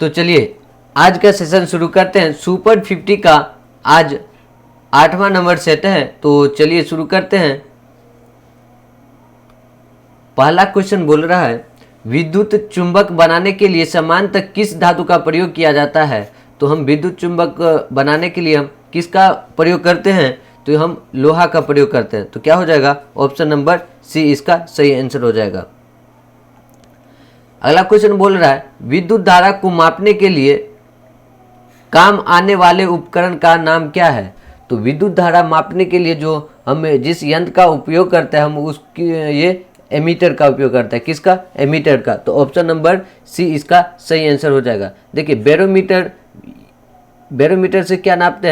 तो चलिए आज का सेशन शुरू करते हैं। सुपर 50 का आज 8वां नंबर सेट है, तो चलिए शुरू करते हैं। पहला क्वेश्चन बोल रहा है विद्युत चुंबक बनाने के लिए समांतर किस धातु का प्रयोग किया जाता है। तो हम विद्युत चुंबक बनाने के लिए हम किसका प्रयोग करते हैं, तो हम लोहा का प्रयोग करते हैं। तो क्या हो जाएगा, ऑप्शन नंबर सी इसका सही आंसर हो जाएगा। अगला क्वेश्चन बोल रहा है विद्युत धारा को मापने के लिए काम आने वाले उपकरण का नाम क्या है। तो विद्युत धारा मापने के लिए जो हम जिस यंत्र का उपयोग करते हैं हम उसकी ये एमीटर का उपयोग करते हैं। किसका, एमीटर का। तो ऑप्शन नंबर सी इसका सही आंसर हो जाएगा। देखिए बैरोमीटर से क्या मापते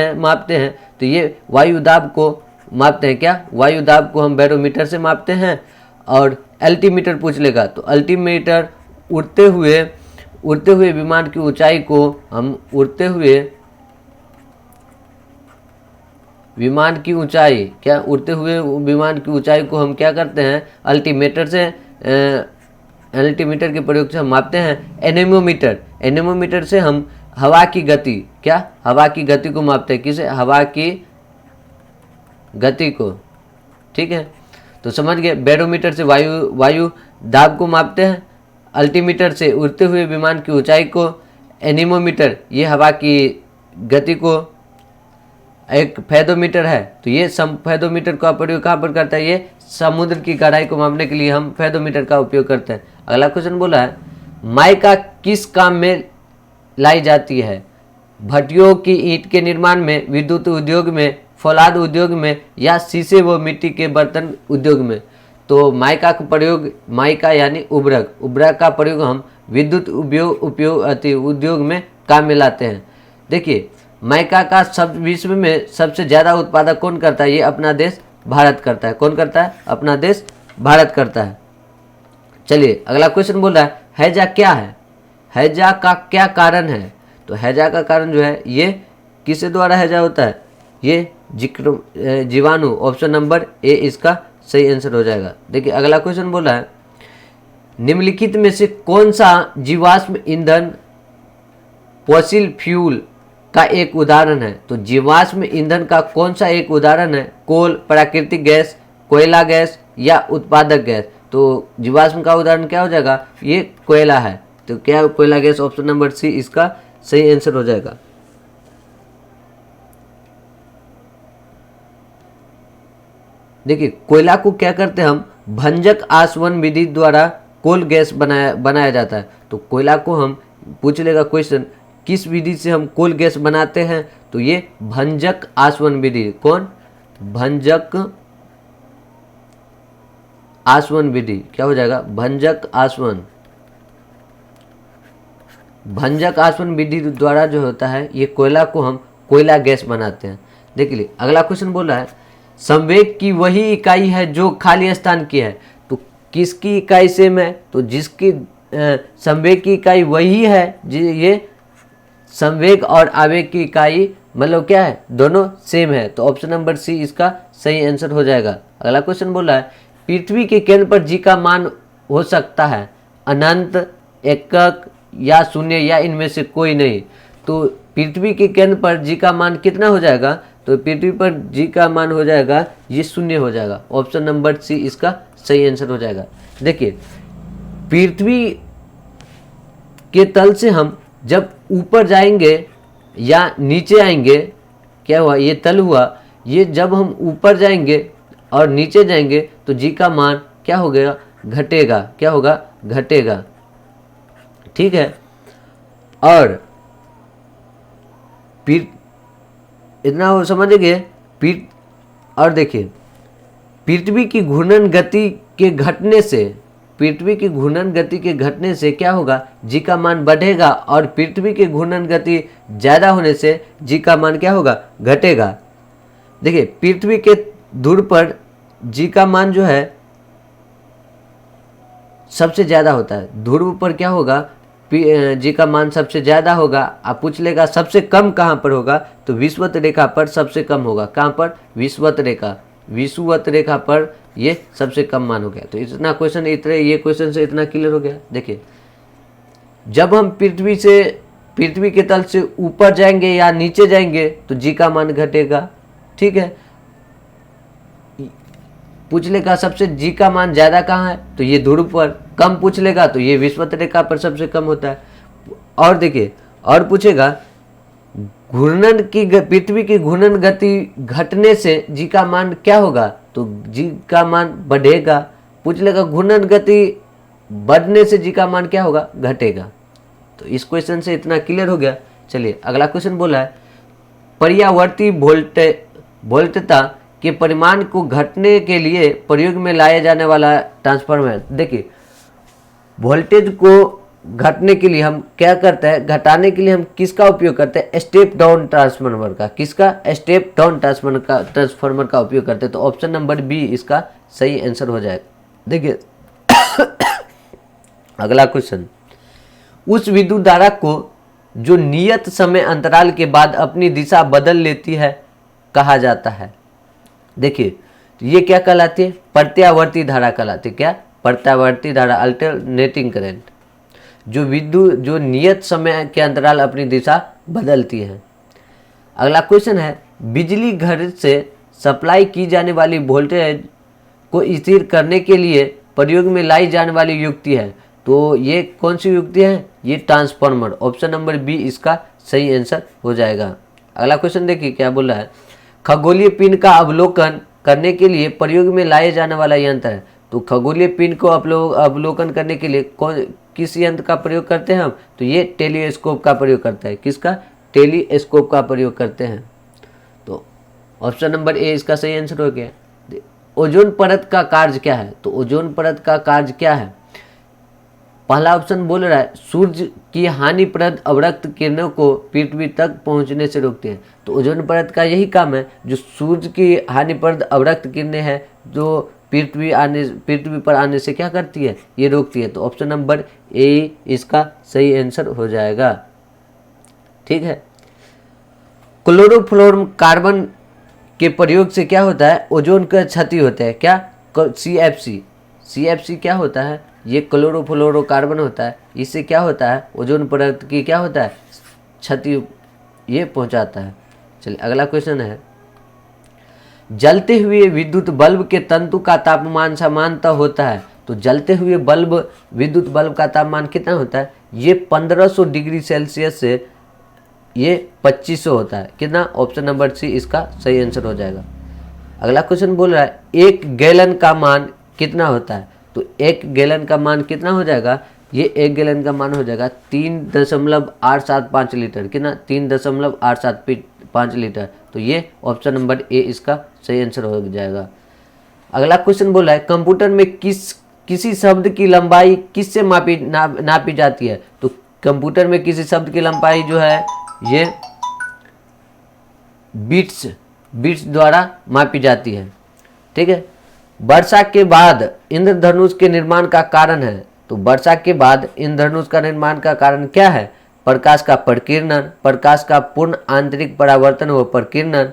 हैं तो ये वायु दाब को मापते हैं। क्या, वायु दाब को हम बैरोमीटर से मापते हैं। और अल्टीमीटर पूछ लेगा तो अल्टीमीटर उड़ते हुए विमान की ऊंचाई को हम उड़ते हुए विमान की ऊंचाई को हम क्या करते हैं, अल्टीमीटर के प्रयोग से हम मापते हैं। एनेमोमीटर से हम हवा की गति को मापते हैं। किसे, हवा की गति को। ठीक है, तो समझ गए। बैरोमीटर से वायु दाब को मापते हैं, अल्टीमीटर से उड़ते हुए विमान की ऊंचाई को, एनीमोमीटर ये हवा की गति को, एक फेदोमीटर है तो ये फेदोमीटर का प्रयोग कहाँ पर करता है, ये समुद्र की गहराई को मापने के लिए हम फेदोमीटर का उपयोग करते हैं। अगला क्वेश्चन बोला है माइका किस काम में लाई जाती है। भट्टियों की ईंट के निर्माण में, विद्युत उद्योग में, फौलाद उद्योग में या शीशे व मिट्टी के बर्तन उद्योग में। तो माइका का प्रयोग, माइका यानी उब्रक का प्रयोग हम विद्युत उद्योग में काम में लाते हैं। देखिए माइका का विश्व में सबसे ज़्यादा उत्पादक कौन करता है, ये अपना देश भारत करता है। कौन करता है, अपना देश भारत करता है। चलिए अगला क्वेश्चन बोल रहा है हैजा क्या है, हैजा का क्या कारण है। तो हैजा का कारण जो है ये किसके द्वारा हैजा होता है, ये जीवाणु। ऑप्शन नंबर ए इसका सही आंसर हो जाएगा। देखिए अगला क्वेश्चन बोला है निम्नलिखित में से कौन सा जीवाश्म ईंधन फॉसिल फ्यूल का एक उदाहरण है। तो जीवाश्म ईंधन का कौन सा एक उदाहरण है, कोल, प्राकृतिक गैस, कोयला गैस या उत्पादक गैस। तो जीवाश्म का उदाहरण क्या हो जाएगा, ये कोयला है। तो क्या, कोयला गैस। ऑप्शन नंबर सी इसका सही आंसर हो जाएगा। देखिए कोयला को क्या करते हैं हम, भंजक आसवन विधि द्वारा कोल गैस बनाया जाता है। तो कोयला को हम पूछ लेगा क्वेश्चन किस विधि से हम कोल गैस बनाते हैं, तो ये भंजक आसवन विधि। कौन, भंजक आसवन विधि। क्या हो जाएगा, भंजक आसवन विधि द्वारा जो होता है ये कोयला को हम कोयला गैस बनाते हैं। देखिए अगला क्वेश्चन बोला है संवेग की वही इकाई है जो खाली स्थान की है। तो किसकी इकाई सेम है, तो जिसकी संवेग की इकाई वही है, ये संवेग और आवेग की इकाई मतलब क्या है, दोनों सेम है। तो ऑप्शन नंबर सी इसका सही आंसर हो जाएगा। अगला क्वेश्चन बोला है पृथ्वी के केंद्र पर जी का मान हो सकता है अनंत, एकक या शून्य या इनमें से कोई नहीं। तो पृथ्वी के केंद्र पर जी का मान कितना हो जाएगा, तो पृथ्वी पर जी का मान हो जाएगा ये शून्य हो जाएगा। ऑप्शन नंबर सी इसका सही आंसर हो जाएगा। देखिए पृथ्वी के तल से हम जब ऊपर जाएंगे या नीचे आएंगे, क्या हुआ, ये तल हुआ, ये जब हम ऊपर जाएंगे और नीचे जाएंगे तो जी का मान क्या हो गया, घटेगा। क्या होगा, घटेगा। ठीक है, और इतना हो समझेंगे। और देखिए पृथ्वी की घूर्णन गति के घटने से क्या होगा, जी का मान बढ़ेगा और पृथ्वी की घूर्णन गति ज़्यादा होने से जी का मान क्या होगा, घटेगा। देखिए पृथ्वी के ध्रुव पर जी का मान जो है सबसे ज़्यादा होता है। ध्रुव पर क्या होगा, जी का मान सबसे ज़्यादा होगा। आप पूछ लेगा सबसे कम कहाँ पर होगा, तो विषुवत रेखा पर सबसे कम होगा। कहाँ पर, विषुवत रेखा पर ये सबसे कम मान हो गया। तो इतना क्वेश्चन, ये क्वेश्चन से इतना क्लियर हो गया। देखिए जब हम पृथ्वी से पृथ्वी के तल से ऊपर जाएंगे या नीचे जाएंगे तो जी का मान घटेगा। ठीक है, पूछ लेगा सबसे जी का मान ज्यादा कहाँ है, तो ये ध्रुव पर। कम पूछ लेगा तो ये विषुवत रेखा पर सबसे कम होता है। और देखिए, और पूछेगा घूर्णन की पृथ्वी की घूर्णन गति घटने से जी का मान क्या होगा, तो जी का मान बढ़ेगा। पूछ लेगा घूर्णन गति बढ़ने से जी का मान क्या होगा, घटेगा। तो इस क्वेश्चन से इतना क्लियर हो गया। चलिए अगला क्वेश्चन बोला है पर्यावर्ती वोल्टता के परिमाण को घटने के लिए प्रयोग में लाया जाने वाला ट्रांसफार्मर। देखिए वोल्टेज को घटने के लिए हम क्या करते हैं, घटाने के लिए हम किसका उपयोग करते हैं, स्टेप डाउन ट्रांसफार्मर का। किसका, स्टेप डाउन ट्रांसफार्मर का उपयोग करते हैं। तो ऑप्शन नंबर बी इसका सही आंसर हो जाएगा। देखिए अगला क्वेश्चन, उस विद्युत धारा को जो नियत समय अंतराल के बाद अपनी दिशा बदल लेती है कहा जाता है। देखिए तो ये क्या कहलाती है, प्रत्यावर्ती धारा कहलाती है। क्या, प्रत्यावर्ती धारा, अल्टरनेटिंग करंट। जो विद्युत जो नियत समय के अंतराल अपनी दिशा बदलती है। अगला क्वेश्चन है बिजली घर से सप्लाई की जाने वाली वोल्टेज को स्थिर करने के लिए प्रयोग में लाई जाने वाली युक्ति है। तो ये कौन सी युक्ति है, ये ट्रांसफार्मर। ऑप्शन नंबर बी इसका सही आंसर हो जाएगा। अगला क्वेश्चन देखिए क्या बोल रहा है, खगोलीय पिंड का अवलोकन करने के लिए प्रयोग में लाए जाने वाला यंत्र है। तो खगोलीय पिंड को अवलोकन करने के लिए किस यंत्र का प्रयोग करते हैं हम, तो ये टेलीस्कोप का प्रयोग करते हैं। किसका, टेलीस्कोप का प्रयोग करते हैं। तो ऑप्शन नंबर ए इसका सही आंसर हो गया। ओजोन परत का कार्य क्या है, तो ओजोन परत का कार्य क्या है, पहला ऑप्शन बोल रहा है सूर्य की हानिप्रद अवरक्त किरणों को पृथ्वी तक पहुंचने से रोकती है। तो ओजोन परत का यही काम है, जो सूर्य की हानिप्रद अवरक्त किरणें हैं जो पृथ्वी पर आने से क्या करती है, ये रोकती है। तो ऑप्शन नंबर ए इसका सही आंसर हो जाएगा। ठीक है, क्लोरोफ्लोरोकार्बन के प्रयोग से क्या होता है, ओजोन का क्षति होता है। क्या, CFC क्या होता है, ये क्लोरोफ्लोरोकार्बन होता है। इससे क्या होता है, ओजोन परत की क्या होता है, क्षति ये पहुंचाता है। चलिए अगला क्वेश्चन है, जलते हुए विद्युत बल्ब के तंतु का तापमान समानतः होता है। तो जलते हुए विद्युत बल्ब का तापमान कितना होता है, ये 1500 डिग्री सेल्सियस से ये 2500 होता है। कितना, ऑप्शन नंबर सी इसका सही आंसर हो जाएगा। अगला क्वेश्चन बोल रहा है 1 गैलन का मान कितना होता है। तो 1 गैलन का मान कितना हो जाएगा, ये 1 गैलन का मान हो जाएगा 3.875 लीटर। कितना, 3.875 लीटर। तो ये ऑप्शन नंबर ए इसका सही आंसर हो जाएगा। अगला क्वेश्चन बोला है कंप्यूटर में किसी शब्द की लंबाई किससे नापी जाती है। तो कंप्यूटर में किसी शब्द की लंबाई जो है ये बिट्स द्वारा मापी जाती है। ठीक है, वर्षा के बाद इंद्रधनुष के निर्माण का कारण है। तो वर्षा के बाद इंद्रधनुष का निर्माण का कारण क्या है, प्रकाश का प्रकीर्णन, प्रकाश का पूर्ण आंतरिक परावर्तन व प्रकीर्णन।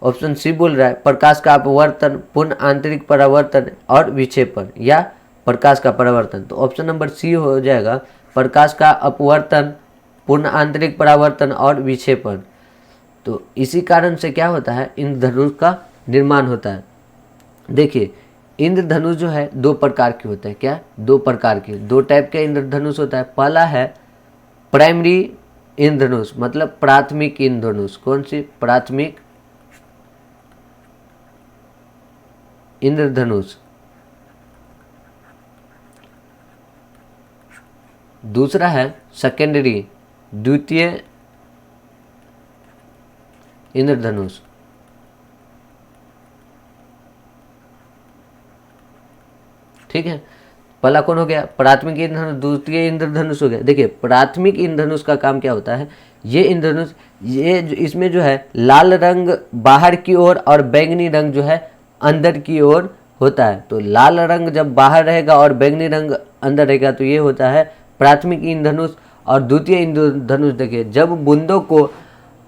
ऑप्शन सी बोल रहा है प्रकाश का अपवर्तन, पूर्ण आंतरिक परावर्तन और विक्षेपण, या प्रकाश का परावर्तन। तो ऑप्शन नंबर सी हो जाएगा प्रकाश का अपवर्तन, पूर्ण आंतरिक परावर्तन और विक्षेपण। तो इसी कारण से क्या होता है, इंद्रधनुष का निर्माण होता है। देखिए इंद्रधनुष जो है 2 प्रकार के होते हैं। क्या, 2 प्रकार के, 2 टाइप के इंद्रधनुष होता है। पहला है प्राइमरी इंद्रधनुष, मतलब प्राथमिक इंद्रधनुष। कौन सी, प्राथमिक इंद्रधनुष। दूसरा है सेकेंडरी, द्वितीय इंद्रधनुष। ठीक है, पहला कौन हो गया, प्राथमिक इंद्रधनुष, द्वितीय इंद्रधनुष हो गया। देखिए प्राथमिक इंद्रधनुष का काम क्या होता है, ये इंद्रधनुष इसमें जो है लाल रंग बाहर की ओर और बैंगनी रंग जो है अंदर की ओर होता है। तो लाल रंग जब बाहर रहेगा और बैंगनी रंग अंदर रहेगा तो ये होता है प्राथमिक इंद्रधनुष। और द्वितीय इंद्रधनुष देखिए जब बूंदों को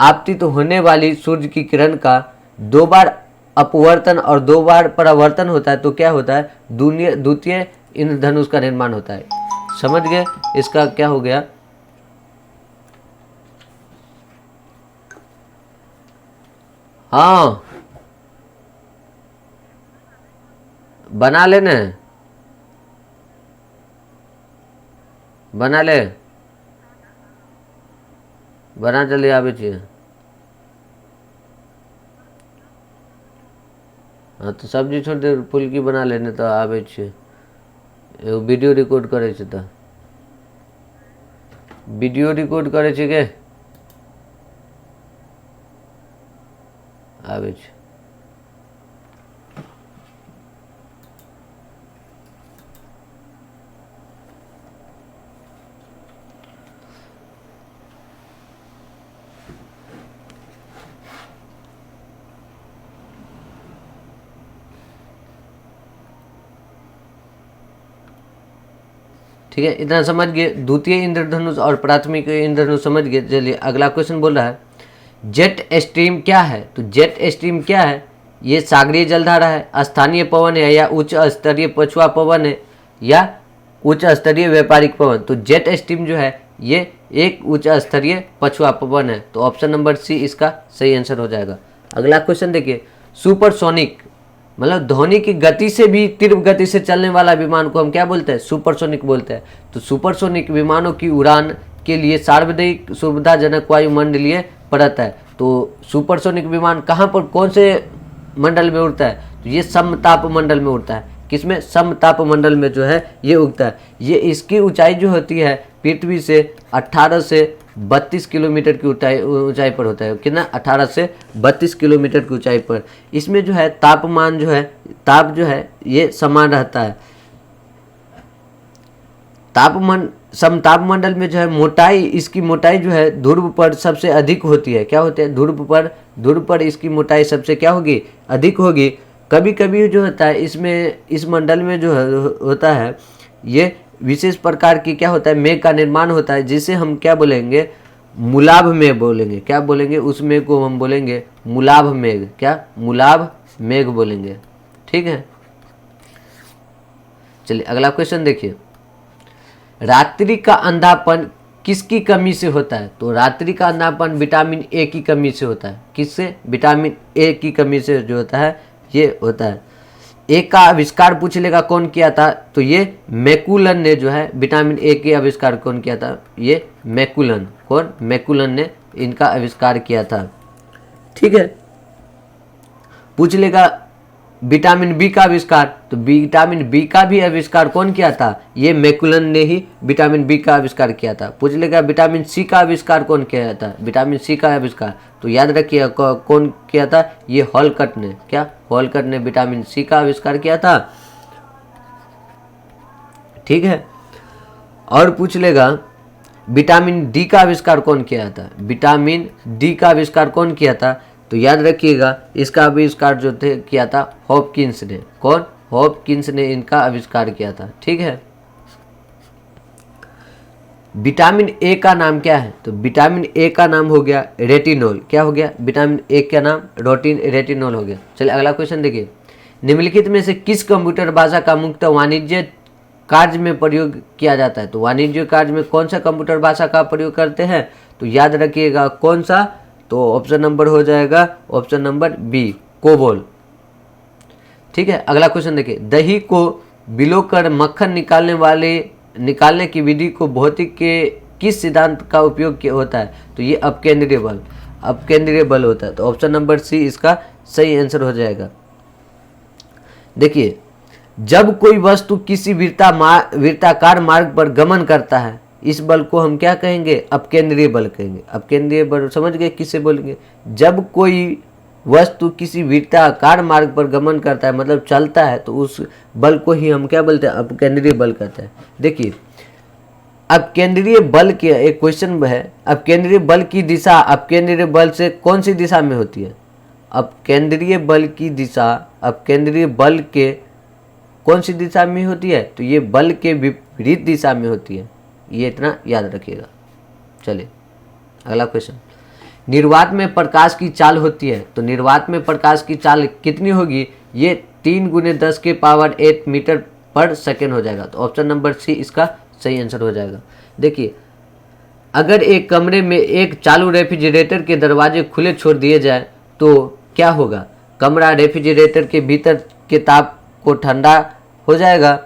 आपतित होने वाली सूर्य की किरण का 2 बार अपवर्तन और 2 बार परावर्तन होता है तो क्या होता है, द्वितीय इंद्रधनुष का निर्माण होता है। समझ गए, इसका क्या हो गया, हाँ बना लेने, बना ले, बना जल्दी आबे छियै। हाँ तो सब्जी छोड़ दे, फुल्की बना लेने तो आबे छियै। एगो वीडियो रिकॉर्ड करे छै तऽ वीडियो रिकॉर्ड करे छै के आबे छै। ठीक है, इतना समझ गए। द्वितीय इंद्रधनुष और प्राथमिक इंद्रधनुष समझ गए। चलिए अगला क्वेश्चन बोल रहा है जेट स्ट्रीम क्या है। तो जेट स्ट्रीम क्या है, ये सागरीय जलधारा है, स्थानीय पवन है, या उच्च स्तरीय पछुआ पवन है, या उच्च स्तरीय व्यापारिक पवन। तो जेट स्ट्रीम जो है ये एक उच्च स्तरीय पछुआ पवन है। तो ऑप्शन नंबर सी इसका सही आंसर हो जाएगा। अगला क्वेश्चन देखिए, सुपरसोनिक मतलब ध्वनि की गति से भी तीव्र गति से चलने वाला विमान को हम क्या बोलते हैं, सुपरसोनिक बोलते हैं। तो सुपरसोनिक विमानों की उड़ान के लिए सार्वजनिक सुविधाजनक वायुमंडलीय परत है। तो सुपरसोनिक विमान कहाँ पर कौन से मंडल में उड़ता है, तो ये समताप मंडल में उड़ता है। किसमें, समताप मंडल में जो है ये उगता है। ये इसकी ऊंचाई जो होती है पृथ्वी से 18 से 32 किलोमीटर की ऊंचाई पर होता है। कितना, 18 से 32 किलोमीटर की ऊंचाई पर। इसमें जो है तापमान जो है, ताप जो है ये समान रहता है। समताप मंडल में जो है मोटाई, इसकी मोटाई जो है ध्रुव पर सबसे अधिक होती है। क्या होते हैं, ध्रुव पर इसकी मोटाई सबसे क्या होगी, अधिक होगी। कभी कभी जो होता है इसमें, इस मंडल में जो होता है ये विशेष प्रकार की क्या होता है, मेघ का निर्माण होता है, जिसे हम क्या बोलेंगे, मुलाभ मेघ बोलेंगे। क्या बोलेंगे, उस मेघ को हम बोलेंगे मुलाभ मेघ। क्या, मुलाभ मेघ बोलेंगे। ठीक है, चलिए अगला क्वेश्चन देखिए, रात्रि का अंधापन किसकी कमी से होता है। तो रात्रि का अंधापन विटामिन ए की कमी से होता है। किससे, विटामिन ए की कमी से जो होता है ये होता है। ए का आविष्कार पूछ लेगा कौन किया था, तो ये मैकुलन ने जो है विटामिन ए के आविष्कार कौन किया था, ये मैकुलन। कौन, मैकुलन ने इनका आविष्कार किया था। ठीक है, पूछ लेगा विटामिन बी का आविष्कार, तो विटामिन बी का भी आविष्कार कौन किया था, ये मैकुलन ने ही विटामिन बी का आविष्कार किया था। पूछ लेगा विटामिन सी का आविष्कार कौन किया था, विटामिन सी का आविष्कार, तो याद रखिए कौन किया था, ये हॉलकट ने। क्या, हॉलकट ने विटामिन सी का आविष्कार किया था। ठीक है, और पूछ लेगा विटामिन डी का आविष्कार कौन किया था, विटामिन डी का आविष्कार कौन किया था, तो याद रखिएगा इसका आविष्कार जो थे किया था हॉपकिंस ने। कौन, हॉपकिंस ने इनका आविष्कार किया था। ठीक है, विटामिन ए का नाम क्या है, तो विटामिन ए का नाम हो गया रेटिनोल। क्या हो गया, विटामिन ए का नाम रेटिनोल हो गया। चलिए अगला क्वेश्चन देखिए, निम्नलिखित में से किस कंप्यूटर भाषा का मुख्य वाणिज्य कार्य में प्रयोग किया जाता है। तो वाणिज्य कार्य में कौन सा कंप्यूटर भाषा का प्रयोग करते हैं, तो याद रखिएगा कौन सा, तो ऑप्शन नंबर हो जाएगा ऑप्शन नंबर बी, कोबोल। ठीक है, अगला क्वेश्चन देखिए, दही को बिलोकर मक्खन निकालने की विधि को भौतिक के किस सिद्धांत का उपयोग होता है, तो ये अपकेंद्रीय बल होता है। तो ऑप्शन नंबर सी इसका सही आंसर हो जाएगा। देखिए, जब कोई वस्तु किसी वृत्ताकार मार्ग पर गमन करता है, इस बल को हम क्या कहेंगे, अपकेंद्रीय बल कहेंगे। अपकेंद्रीय बल समझ गए किससे बोलेंगे, जब कोई वस्तु किसी वृत्ताकार मार्ग पर गमन करता है मतलब चलता है, तो उस बल को ही हम क्या बोलते हैं, अपकेंद्रीय बल कहते हैं। देखिए, अपकेंद्रीय बल के एक क्वेश्चन है, अपकेंद्रीय बल की दिशा अपकेंद्रीय बल से कौन सी दिशा में होती है, अपकेंद्रीय बल की दिशा अपकेंद्रीय बल के कौन सी दिशा में होती है, तो ये बल के विपरीत दिशा में होती है। ये इतना याद रखिएगा। चलिए अगला क्वेश्चन, निर्वात में प्रकाश की चाल होती है, तो निर्वात में प्रकाश की चाल कितनी होगी, ये 3 × 10⁸ मीटर पर सेकेंड हो जाएगा। तो ऑप्शन नंबर सी इसका सही आंसर हो जाएगा। देखिए, अगर एक कमरे में एक चालू रेफ्रिजरेटर के दरवाजे खुले छोड़ दिए जाए तो क्या होगा? कमरा रेफ्रिजरेटर के भीतर के ताप को ठंडा हो जाएगा,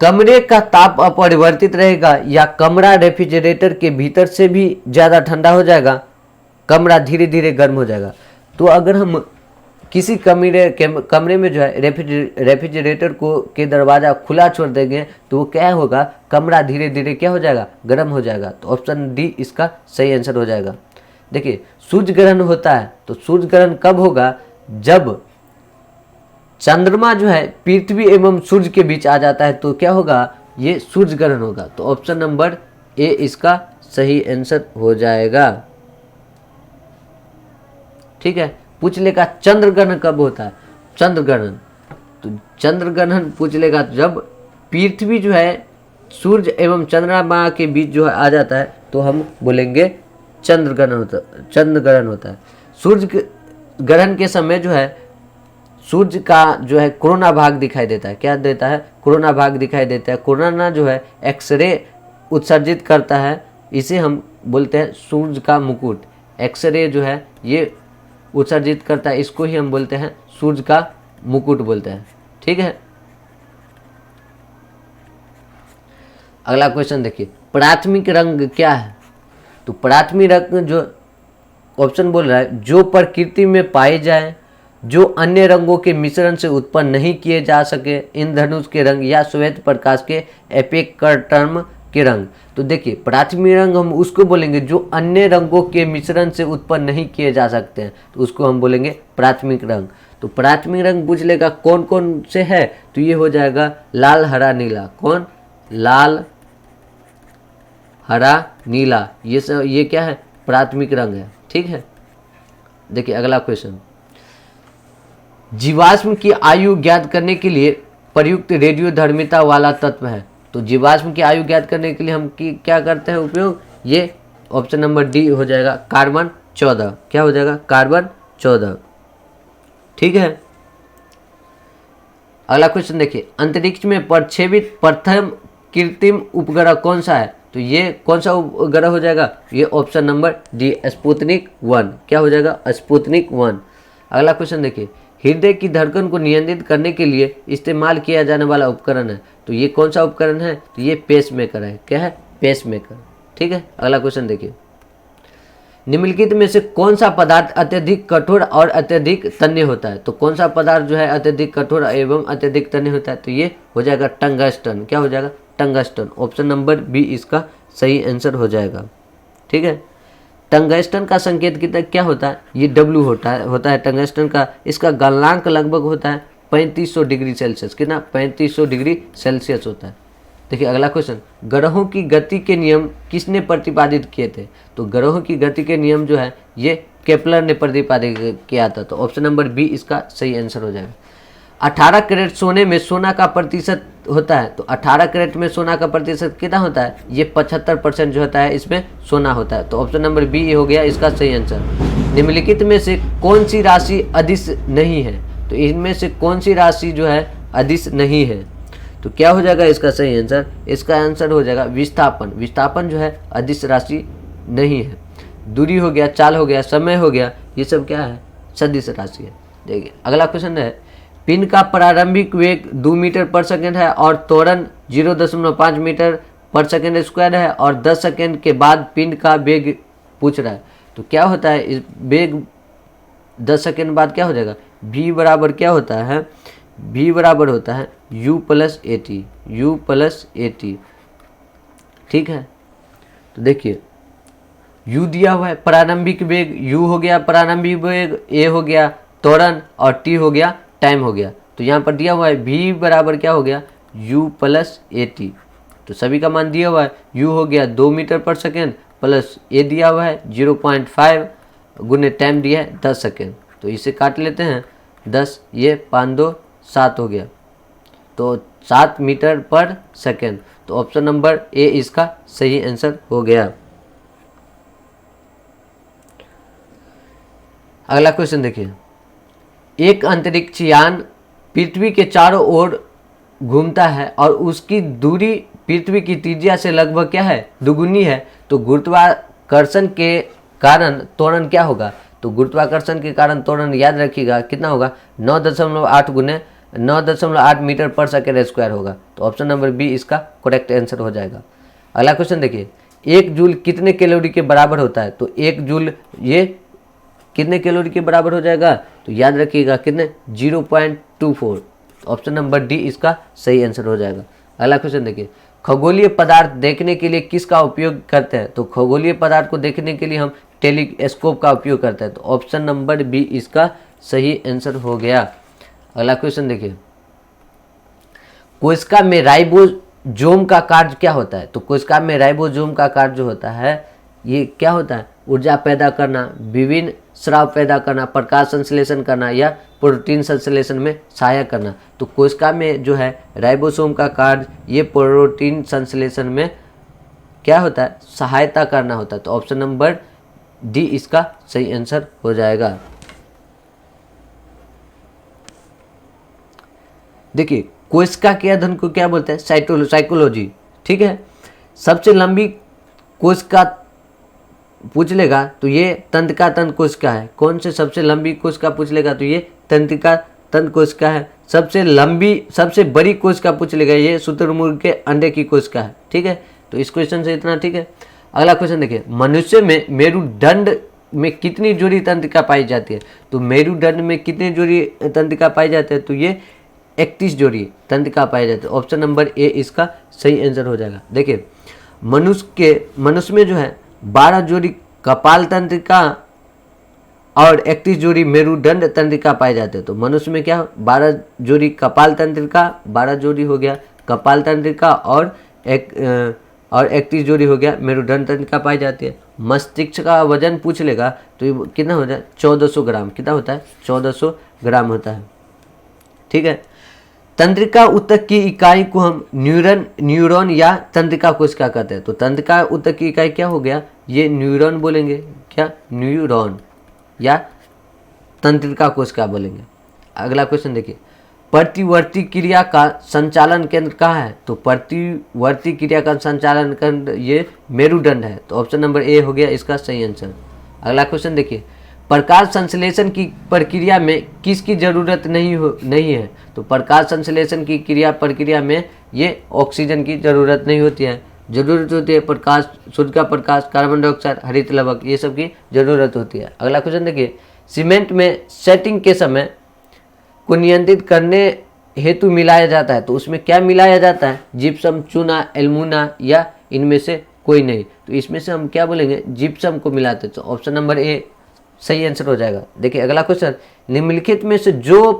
कमरे का ताप अपरिवर्तित रहेगा, या कमरा रेफ्रिजरेटर के भीतर से भी ज़्यादा ठंडा हो जाएगा, कमरा धीरे धीरे गर्म हो जाएगा। तो अगर हम किसी कमरे में जो है रेफ्रिजरेटर को के दरवाज़ा खुला छोड़ देंगे तो वो क्या होगा? कमरा धीरे धीरे क्या हो जाएगा? गर्म हो जाएगा। तो ऑप्शन डी इसका सही आंसर हो जाएगा। देखिए, सूर्य ग्रहण होता है तो सूर्य ग्रहण कब होगा? जब चंद्रमा जो है पृथ्वी एवं सूर्य के बीच आ जाता है तो क्या होगा? ये सूर्य ग्रहण होगा। तो ऑप्शन नंबर ए इसका सही आंसर हो जाएगा। ठीक है, पूछ लेगा चंद्र ग्रहण कब होता है? चंद्र ग्रहण, तो चंद्र ग्रहण पूछ लेगा जब पृथ्वी जो है सूर्य एवं चंद्रमा के बीच जो है आ जाता है तो हम बोलेंगे चंद्र ग्रहण होता है। सूर्य ग्रहण के समय जो है सूर्य का जो है कोरोना भाग दिखाई देता है। क्या देता है? कोरोना भाग दिखाई देता है। कोरोना जो है एक्सरे उत्सर्जित करता है, इसे हम बोलते हैं सूर्य का मुकुट। एक्सरे जो है ये उत्सर्जित करता है, इसको ही हम बोलते हैं सूर्य का मुकुट बोलते हैं। ठीक है, अगला क्वेश्चन देखिए, प्राथमिक रंग क्या है? तो प्राथमिक रंग जो ऑप्शन बोल रहा है जो प्रकृति में पाए जाए, जो अन्य रंगों के मिश्रण से उत्पन्न नहीं किए जा सके, इंद्रधनुष के रंग या श्वेत प्रकाश के एपिक्टर्म के रंग। तो देखिए, प्राथमिक रंग हम उसको बोलेंगे जो अन्य रंगों के मिश्रण से उत्पन्न नहीं किए जा सकते हैं, तो उसको हम बोलेंगे प्राथमिक रंग। तो प्राथमिक रंग पूछ लेगा कौन कौन से है? तो ये हो जाएगा लाल, हरा, नीला। कौन? लाल, हरा, नीला, ये क्या है? प्राथमिक रंग है। ठीक है, देखिए अगला क्वेश्चन, जीवाश्म की आयु ज्ञात करने के लिए प्रयुक्त रेडियोधर्मिता वाला तत्व है। तो जीवाश्म की आयु ज्ञात करने के लिए हम क्या करते हैं उपयोग? ये ऑप्शन नंबर डी हो जाएगा, कार्बन 14। क्या हो जाएगा? कार्बन 14। ठीक है, अगला क्वेश्चन देखिए, अंतरिक्ष में प्रक्षेपित प्रथम कृत्रिम उपग्रह कौन सा है? तो ये कौन सा उपग्रह हो जाएगा? ये ऑप्शन नंबर डी, स्पुतनिक 1। क्या हो जाएगा? स्पुतनिक 1। अगला क्वेश्चन देखिए, हृदय की धड़कन को नियंत्रित करने के लिए इस्तेमाल किया जाने वाला उपकरण है। तो ये कौन सा उपकरण है? तो ये पेसमेकर है। क्या है? पेसमेकर। ठीक है, अगला क्वेश्चन देखिए, निम्नलिखित में से कौन सा पदार्थ अत्यधिक कठोर और अत्यधिक तन्य होता है? तो कौन सा पदार्थ जो है अत्यधिक कठोर एवं अत्यधिक तन्य होता है? तो ये हो जाएगा टंगस्टन। क्या हो जाएगा? टंगस्टन। ऑप्शन नंबर बी इसका सही आंसर हो जाएगा। ठीक है, टंगस्टन का संकेत कितना क्या होता है? ये डब्ल्यू होता है टंगस्टन का। इसका गलनांक लगभग होता है 3500 डिग्री सेल्सियस। कितना? 3500 डिग्री सेल्सियस होता है। देखिए अगला क्वेश्चन, ग्रहों की गति के नियम किसने प्रतिपादित किए थे? तो ग्रहों की गति के नियम जो है ये केपलर ने प्रतिपादित किया था। तो ऑप्शन नंबर बी इसका सही आंसर हो जाएगा। 18 कैरेट सोने में सोना का प्रतिशत होता है। तो 18 कैरेट में सोना का प्रतिशत कितना होता है? ये 75% जो होता है इसमें सोना होता है। तो ऑप्शन नंबर बी हो गया इसका सही आंसर। निम्नलिखित में से कौन सी राशि अदिश नहीं है? तो इनमें से कौन सी राशि जो है अदिश नहीं है? तो क्या हो जाएगा इसका सही आंसर? इसका आंसर हो जाएगा विस्थापन। विस्थापन जो है अदिश राशि नहीं है। दूरी हो गया, चाल हो गया, समय हो गया, ये सब क्या है? सदिश राशि है। देखिए अगला क्वेश्चन है, पिंड का प्रारंभिक वेग 2 मीटर पर सेकेंड है और त्वरण 0.5 मीटर पर सेकेंड स्क्वायर है और 10 सेकेंड के बाद पिंड का वेग पूछ रहा है। तो क्या होता है इस वेग 10 सेकेंड बाद क्या हो जाएगा? v बराबर क्या होता है? v बराबर होता है u प्लस ए टी। ठीक है, तो देखिए u दिया हुआ है, प्रारंभिक वेग u हो गया, प्रारंभिक वेग a हो गया, त्वरण, और t हो गया टाइम हो गया। तो यहाँ पर दिया हुआ है v बराबर क्या हो गया? u plus A T. तो सभी का मान दिया हुआ है, u हो गया 2 मीटर पर सेकेंड प्लस a दिया हुआ है 0.5 गुने टाइम दिया है 10 सेकेंड। तो इसे काट लेते हैं 10, ये 5 2 7 हो गया, तो 7 मीटर पर सेकेंड। तो ऑप्शन नंबर ए इसका सही आंसर हो गया। अगला क्वेश्चन देखिए, एक अंतरिक्ष यान पृथ्वी के चारों ओर घूमता है और उसकी दूरी पृथ्वी की त्रिज्या से लगभग क्या है? दुगुनी है। तो गुरुत्वाकर्षण के कारण त्वरण क्या होगा? तो गुरुत्वाकर्षण के कारण त्वरण याद रखिएगा कितना होगा 9.8 गुने 9.8 मीटर पर सेकेंड स्क्वायर होगा। तो ऑप्शन नंबर बी इसका करेक्ट आंसर हो जाएगा। अगला क्वेश्चन देखिए, 1 जूल कितने कैलोरी के बराबर होता है? तो 1 जूल ये कितने कैलोरी के बराबर हो जाएगा? तो याद रखिएगा कितने 0.24। ऑप्शन नंबर डी इसका सही आंसर हो जाएगा। अगला क्वेश्चन देखिए, खगोलीय पदार्थ देखने के लिए किसका उपयोग करते हैं? तो खगोलीय पदार्थ को देखने के लिए हम टेलीस्कोप का उपयोग करते हैं। तो ऑप्शन नंबर बी इसका सही आंसर हो गया। अगला क्वेश्चन देखिए, कोशिका में राइबोसोम का कार्य क्या होता है? तो कोशिका में राइबोसोम का कार्य जो होता है ये क्या होता है? ऊर्जा पैदा करना, विभिन्न स्राव पैदा करना, प्रकाश संश्लेषण करना या प्रोटीन संश्लेषण में सहायक करना। तो कोशिका में जो है राइबोसोम का कार्य ये प्रोटीन संश्लेषण में क्या होता है? सहायता करना होता है। तो ऑप्शन नंबर डी इसका सही आंसर हो जाएगा। देखिए, कोशिका के अध्ययन को क्या बोलते हैं? साइकोलॉजी। ठीक है, सबसे लंबी कोशिका पूछ लेगा तो ये तंत्रिका तंत्र कोशिका है। कौन से सबसे लंबी कोशिका पूछ लेगा तो ये तंत्रिका तंत्र कोशिका है। सबसे बड़ी कोशिका पूछ लेगा ये शुतुरमुर्ग के अंडे की कोशिका है। ठीक है, तो इस क्वेश्चन से इतना। ठीक है, अगला क्वेश्चन देखिए, मनुष्य में मेरुदंड में कितनी जोड़ी तंत्रिका पाई जाती है? तो मेरुदंड में कितनी जोड़ी तंत्रिका पाई जाती है? तो ये 31 जोड़ी तंत्रिका पाई जाती है। ऑप्शन नंबर ए इसका सही आंसर हो जाएगा। देखिए, मनुष्य में जो है 12 जोड़ी कपाल तंत्रिका और 31 जोड़ी मेरुदंड तंत्रिका पाए जाते हैं। तो मनुष्य में क्या 12 जोड़ी कपाल तंत्रिका, 12 जोड़ी हो गया कपाल तंत्रिका और 31 जोड़ी हो गया मेरुदंड तंत्रिका पाई जाती है। मस्तिष्क का वजन पूछ लेगा तो ये कितना होता है? 1400 ग्राम। कितना होता है? 1400 ग्राम होता है। ठीक है, तंत्रिका ऊतक की इकाई को हम न्यूरॉन या तंत्रिका कोशिका कहते हैं। तो तंत्रिका ऊतक की इकाई क्या हो गया? ये न्यूरॉन बोलेंगे। क्या? न्यूरॉन या तंत्रिका कोशिका बोलेंगे। अगला क्वेश्चन देखिए, प्रतिवर्ती क्रिया का संचालन केंद्र कहाँ है? तो प्रतिवर्ती क्रिया का संचालन केंद्र ये मेरुदंड है। तो ऑप्शन नंबर ए हो गया इसका सही आंसर। अगला क्वेश्चन देखिए, प्रकाश संश्लेषण की प्रक्रिया में किसकी जरूरत नहीं है? तो प्रकाश संश्लेषण की प्रक्रिया में ये ऑक्सीजन की जरूरत नहीं होती है। जरूरत होती है प्रकाश, सूर्य का प्रकाश, कार्बन डाइऑक्साइड, हरित लवक, ये सब की जरूरत होती है। अगला क्वेश्चन देखिए, सीमेंट में सेटिंग के समय को नियंत्रित करने हेतु मिलाया जाता है। तो उसमें क्या मिलाया जाता है? जिप्सम, चूना, एल्मुना या इनमें से कोई नहीं। तो इसमें से हम क्या बोलेंगे? जिप्सम को मिलाते हैं। तो ऑप्शन नंबर ए सही आंसर हो जाएगा। देखिए, अगला क्वेश्चन, निम्नलिखित में से जो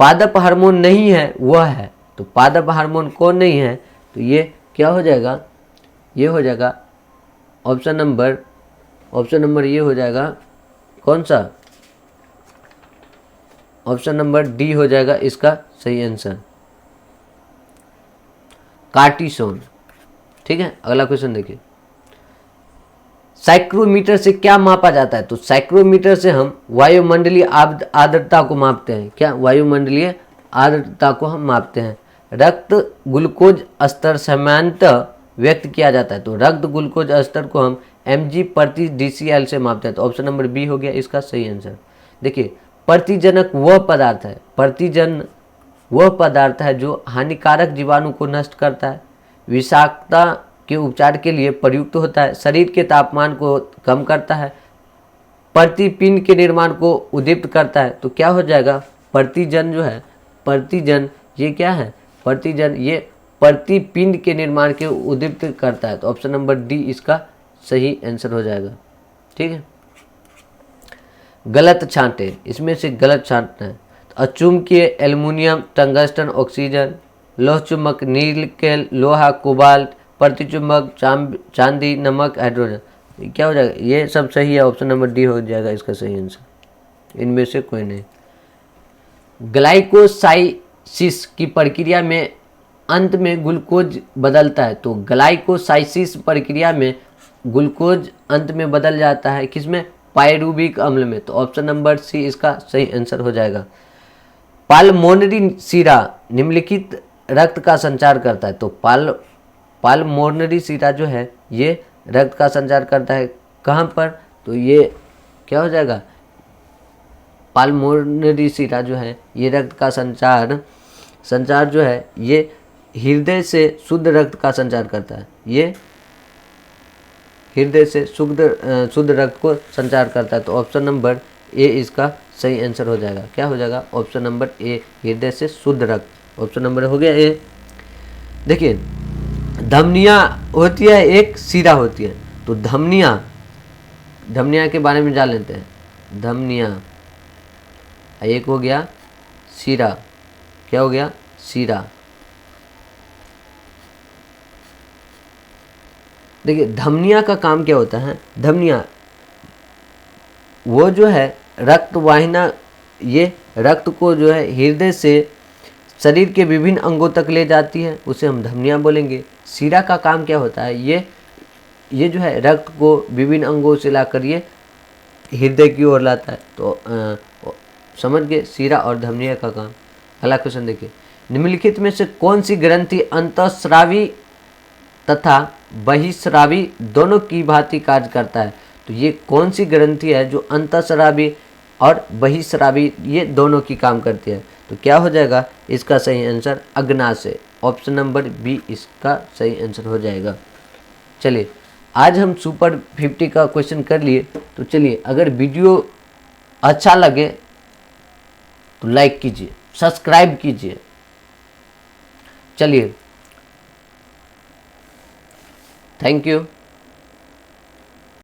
पादप हार्मोन नहीं है वह है। तो पादप हार्मोन कौन नहीं है? तो ये क्या हो जाएगा? ये हो जाएगा ऑप्शन नंबर ये हो जाएगा कौन सा? ऑप्शन नंबर डी हो जाएगा इसका सही आंसर, कार्टिसोन। ठीक है, अगला क्वेश्चन देखिए, साइक्रोमीटर से क्या मापा जाता है? तो साइक्रोमीटर से हम वायुमंडलीय आर्द्रता को मापते हैं। क्या? वायुमंडलीय आर्द्रता को हम मापते हैं। रक्त ग्लूकोज स्तर सामान्यतः व्यक्त किया जाता है। तो रक्त ग्लूकोज स्तर को हम mg/dcl से मापते हैं। तो ऑप्शन नंबर बी हो गया इसका सही आंसर। देखिए, प्रतिजनक वह पदार्थ है जो हानिकारक जीवाणु को नष्ट करता है, विषाक्तता के उपचार के लिए प्रयुक्त होता है, शरीर के तापमान को कम करता है, प्रतिपिंड के निर्माण को उद्दीप्त करता है। तो क्या हो जाएगा? प्रतिजन जो है, प्रतिजन ये क्या है? प्रतिजन ये प्रतिपिंड के निर्माण के उद्दीप्त करता है। तो ऑप्शन नंबर डी इसका सही आंसर हो जाएगा। ठीक है, गलत छांटे, इसमें से गलत छांटना है। तो अचुंबकीय एल्युमिनियम, टंगस्टन, ऑक्सीजन, लौह चुंबक, निकेल, लोहा, कोबाल्ट, प्रतिचुंबक, चांदी, नमक, हाइड्रोजन, क्या हो जाएगा? ये सब सही है। ऑप्शन नंबर डी हो जाएगा इसका सही आंसर, इनमें से कोई नहीं। ग्लाइकोसाइसिस की प्रक्रिया में अंत में ग्लूकोज बदलता है। तो ग्लाइकोसाइसिस प्रक्रिया में ग्लूकोज अंत में बदल जाता है, किसमें? पायरुविक अम्ल में। तो ऑप्शन नंबर सी इसका सही आंसर हो जाएगा। पाल्मोनरी शिरा निम्नलिखित रक्त का संचार करता है। तो पाल्मोनरी शिरा जो है ये रक्त का संचार करता है कहाँ पर? तो ये क्या हो जाएगा, पाल्मोनरी शिरा जो है ये रक्त का संचार जो है ये हृदय से शुद्ध रक्त का संचार करता है, ये हृदय से शुद्ध रक्त को संचार करता है। तो ऑप्शन नंबर ए इसका सही आंसर हो जाएगा। क्या हो जाएगा, ऑप्शन नंबर ए, हृदय से शुद्ध रक्त। ऑप्शन नंबर हो गया ए। देखिए धमनियाँ होती है, एक शिरा होती है। तो धमनियाँ के बारे में जान लेते हैं। धमनियाँ, एक हो गया शिरा। क्या हो गया, शिरा। देखिए धमनियाँ का काम क्या होता है, धमनियाँ वो जो है रक्त वाहिना, ये रक्त को जो है हृदय से शरीर के विभिन्न अंगों तक ले जाती है, उसे हम धमनियाँ बोलेंगे। शिरा का काम क्या होता है, ये जो है रक्त को विभिन्न अंगों से लाकर ये हृदय की ओर लाता है। तो समझ गए शिरा और धमनिया का काम। अगला क्वेश्चन देखिए, निम्नलिखित में से कौन सी ग्रंथि अंतःस्रावी तथा बहिस्रावी दोनों की भांति कार्य करता है। तो ये कौन सी ग्रंथि है जो अंतःस्रावी और बहिस्रावी ये दोनों की काम करती है। तो क्या हो जाएगा इसका सही आंसर, अग्नाशय। ऑप्शन नंबर बी इसका सही आंसर हो जाएगा। चलिए आज हम सुपर 50 का क्वेश्चन कर लिए। तो चलिए अगर वीडियो अच्छा लगे तो लाइक कीजिए, सब्सक्राइब कीजिए। चलिए थैंक यू।